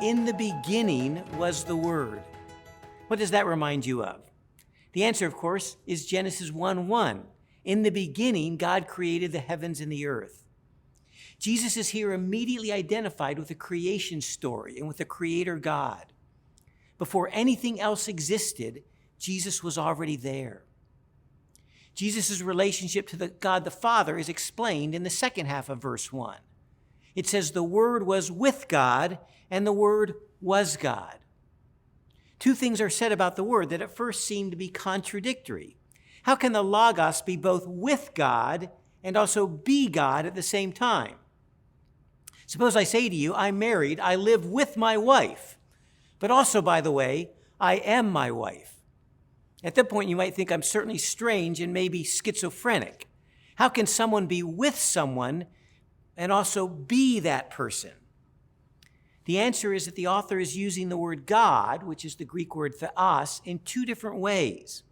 In the beginning was the Word. What does that remind you of? The answer, of course, is Genesis 1:1. In the beginning, God created the heavens and the earth. Jesus is here immediately identified with the creation story and with the Creator God. Before anything else existed, Jesus was already there. Jesus' relationship to God the Father is explained in the second half of verse 1. It says, the Word was with God, and the Word was God. Two things are said about the Word that at first seem to be contradictory. How can the Logos be both with God and also be God at the same time? Suppose I say to you, I'm married, I live with my wife, but also, by the way, I am my wife. At that point, you might think I'm certainly strange and maybe schizophrenic. How can someone be with someone and also be that person? The answer is that the author is using the word God, which is the Greek word theos, in two different ways.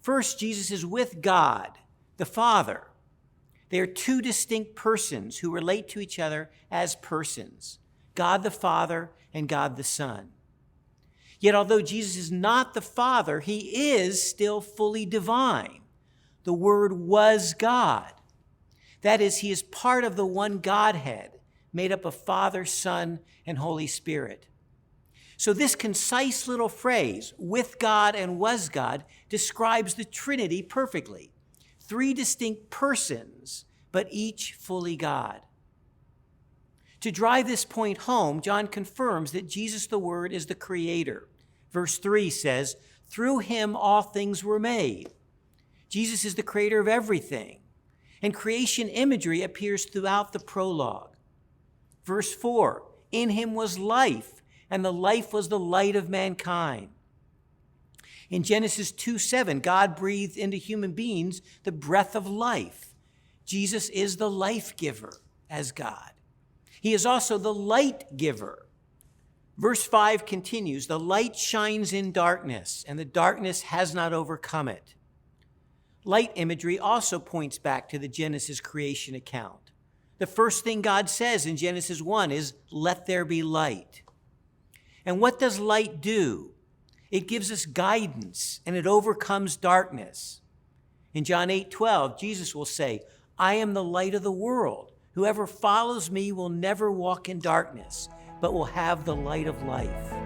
First, Jesus is with God, the Father. They are two distinct persons who relate to each other as persons, God the Father and God the Son. Yet although Jesus is not the Father, he is still fully divine. The Word was God. That is, he is part of the one Godhead, made up of Father, Son, and Holy Spirit. So this concise little phrase, with God and was God, describes the Trinity perfectly. Three distinct persons, but each fully God. To drive this point home, John confirms that Jesus the Word is the Creator. Verse 3 says, through him all things were made. Jesus is the creator of everything. And creation imagery appears throughout the prologue. Verse 4, in him was life, and the life was the light of mankind. In Genesis 2:7, God breathed into human beings the breath of life. Jesus is the life giver as God. He is also the light giver. Verse 5 continues, the light shines in darkness, and the darkness has not overcome it. Light imagery also points back to the Genesis creation account. The first thing God says in Genesis 1 is, let there be light. And what does light do? It gives us guidance, and it overcomes darkness. In John 8:12, Jesus will say, I am the light of the world. Whoever follows me will never walk in darkness, but will have the light of life.